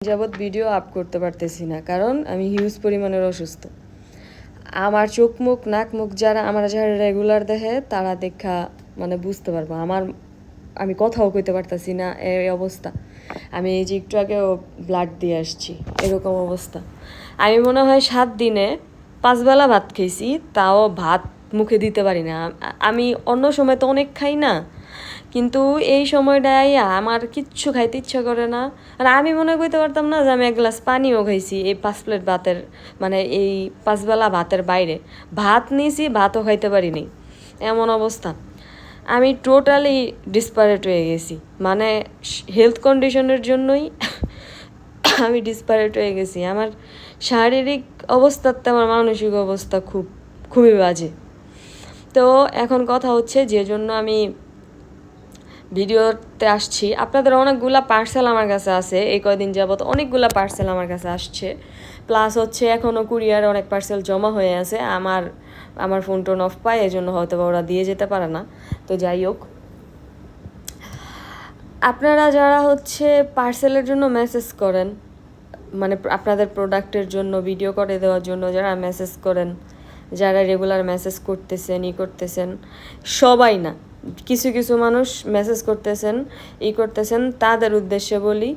যাবৎ video up করতে পারতেছি না, কারণ আমি হিউজ পরিমাণের অসুস্থ। আমার চোখ মুখ নাক মুখ যারা রেগুলার দেখে তারা দেখা মানে বুঝতে পারবো আমি কথাও কইতে পারতেছি না, এই অবস্থা। আমি এই যে একটু আগেও ব্লাড দিয়ে আসছি, এরকম অবস্থা। আমি মনে হয় 7 দিনে 5 বেলা ভাত খেয়েছি, তাও ভাত মুখে দিতে পারি না। আমি অন্য সময় তো অনেক খাই না, কিন্তু এই সময়টায় আমার কিচ্ছু খাইতে ইচ্ছা করে না। আর আমি মনে করতে পারতাম না যে আমি 1 গ্লাস পানিও খাইছি এই 5 প্লেট ভাতের, মানে এই 5 বেলা ভাতের বাইরে। ভাত নিয়েছি, ভাতও খাইতে পারিনি, এমন অবস্থা। আমি টোটালি ডিসপারেট হয়ে গেছি, মানে হেলথ কন্ডিশনের জন্যই আমি ডিসপারেট হয়ে গেছি। আমার শারীরিক অবস্থাতে আমার মানসিক অবস্থা খুবই বাজে। তো এখন কথা হচ্ছে, যে জন্য আমি ভিডিওতে আসছি, আপনাদের অনেকগুলা পার্সেল আমার কাছে আছে। এই কয়দিন যাবত অনেকগুলা পার্সেল আমার কাছে আসছে, প্লাস হচ্ছে এখনও কুরিয়ারে অনেক পার্সেল জমা হয়ে আছে। আমার ফোন টোন অফ পায়, এই জন্য হয়তো ওরা দিয়ে যেতে পারে না। তো যাই হোক, আপনারা যারা হচ্ছে পার্সেলের জন্য মেসেজ করেন, মানে আপনাদের প্রোডাক্টের জন্য ভিডিও করে দেওয়ার জন্য যারা মেসেজ করেন, যারা রেগুলার মেসেজ করতেছেন, সবাই না, কিছু কিছু মানুষ মেসেজ করতেছেন, তাদের উদ্দেশ্যে বলি,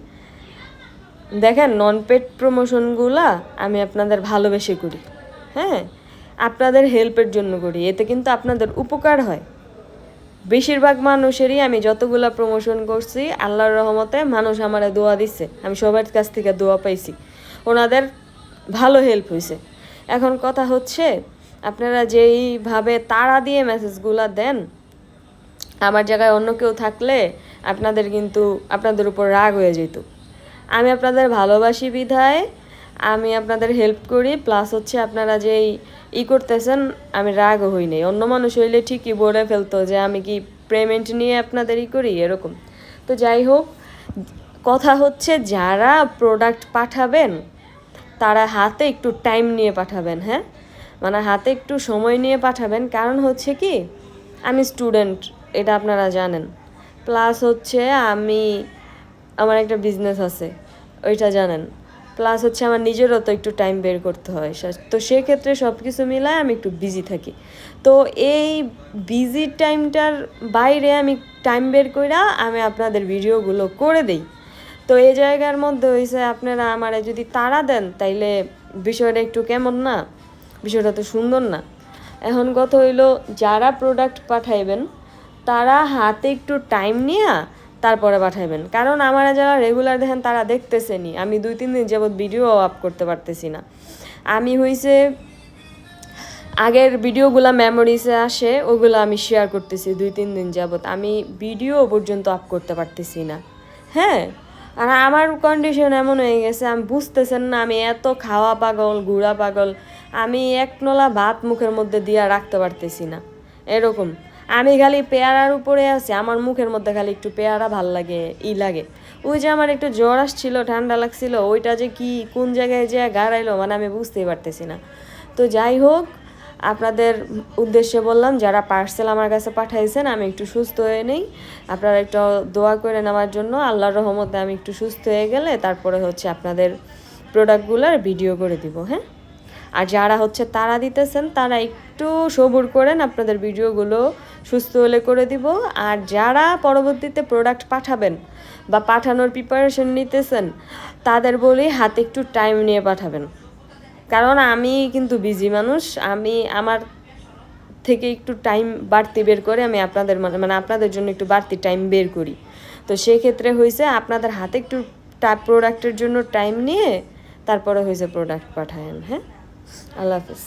দেখেন, নন পেড প্রমোশনগুলা আমি আপনাদের ভালোবেসে করি, হ্যাঁ, আপনাদের হেল্পের জন্য করি, এতে কিন্তু আপনাদের উপকার হয়। বেশিরভাগ মানুষেরই আমি যতগুলা প্রমোশন করছি, আল্লাহর রহমতে মানুষ আমারে দোয়া দিচ্ছে, আমি সবার কাছ থেকে দোয়া পাইছি, ওনাদের ভালো হেল্প হয়েছে। এখন কথা হচ্ছে, আপনারা যেইভাবে তাড়া দিয়ে মেসেজগুলো দেন, আমার জায়গায় অন্য কেউ থাকলে আপনাদের উপর রাগ হয়ে যেত। আমি আপনাদের ভালোবাসি বিধায় আমি আপনাদের হেল্প করি, প্লাস হচ্ছে আপনারা যেই করতেছেন, আমি রাগও হই নাই। অন্য মানুষ হইলে ঠিকই বলে ফেলতো যে আমি কি পেমেন্ট নিয়ে আপনাদের করি, এরকম। তো যাই হোক, কথা হচ্ছে, যারা প্রোডাক্ট পাঠাবেন তারা হাতে একটু টাইম নিয়ে পাঠাবেন, হ্যাঁ, মানে হাতে একটু সময় নিয়ে পাঠাবেন। কারণ হচ্ছে কি, আমি স্টুডেন্ট, এটা আপনারা জানেন, প্লাস হচ্ছে আমার একটা বিজনেস আছে, ওইটা জানেন, প্লাস হচ্ছে আমার নিজেরও তো একটু টাইম বের করতে হয়। তো সেক্ষেত্রে সব কিছু মিলায় আমি একটু বিজি থাকি। তো এই বিজি টাইমটার বাইরে আমি টাইম বের করে আমি আপনাদের ভিডিওগুলো করে দেই। তো এই জায়গার মধ্যে হয়েছে, আপনারা আমারে যদি তাড়া দেন, তাইলে বিষয়টা একটু কেমন না, বিষয়টা তো সুন্দর না। এখন কথা হইলো, যারা প্রোডাক্ট পাঠাইবেন তারা হাতে একটু টাইম নিয়ে তারপরে পাঠাইবেন। কারণ আমার যারা রেগুলার দেখেন তারা দেখতেছেনি, আমি 2-3 দিন যাবৎ ভিডিও আপ করতে পারতেছি না। আমি হইছে আগের ভিডিওগুলো মেমোরিজে আসে, ওগুলো আমি শেয়ার করতেছি 2-3 দিন যাবৎ, আমি ভিডিও পর্যন্ত আপ করতে পারতেছি না, হ্যাঁ। আর আমার কন্ডিশন এমন হয়ে গেছে, আমি বুঝতেছেন না, আমি এত খাওয়া পাগল, ঘুরা পাগল, আমি এক নলা ভাত মুখের মধ্যে দিয়ে রাখতে পারতেছি না, এরকম। আমি খালি পেয়ারার উপরে আছি, আমার মুখের মধ্যে খালি একটু পেয়ারা ভাল লাগে, লাগে। ওই যে আমার একটু জ্বর আসছিল, ঠান্ডা লাগছিল, ওইটা যে কি কোন জায়গায় যে গাড়াইলো, মানে আমি বুঝতেই পারতেছি না। তো যাই হোক, আপনাদের উদ্দেশ্যে বললাম, যারা পার্সেল আমার কাছে পাঠাইছেন, আমি একটু সুস্থ হয়ে নেই, আপনারা একটু দোয়া করে নেওয়ার জন্য। আল্লাহর রহমতে আমি একটু সুস্থ হয়ে গেলে তারপরে হচ্ছে আপনাদের প্রোডাক্টগুলোর ভিডিও করে দিব, হ্যাঁ। আর যারা হচ্ছে তাড়া দিতেছেন, তারা একটু সবুর করেন, আপনাদের ভিডিওগুলো সুস্থ হলে করে দিব। আর যারা পরবর্তীতে প্রোডাক্ট পাঠাবেন বা পাঠানোর প্রিপারেশন নিতেছেন, তাদের বলি হাতে একটু টাইম নিয়ে পাঠাবেন। কারণ আমি কিন্তু বিজি মানুষ, আমি আমার থেকে একটু টাইম বাড়তি বের করে আমি আপনাদের মানে আপনাদের জন্য একটু বাড়তি টাইম বের করি। তো সেক্ষেত্রে হয়েছে, আপনাদের হাতে একটু প্রোডাক্টের জন্য টাইম নিয়ে তারপরে হয়েছে প্রোডাক্ট পাঠায়েন, হ্যাঁ। আল্লাহ হাফেজ।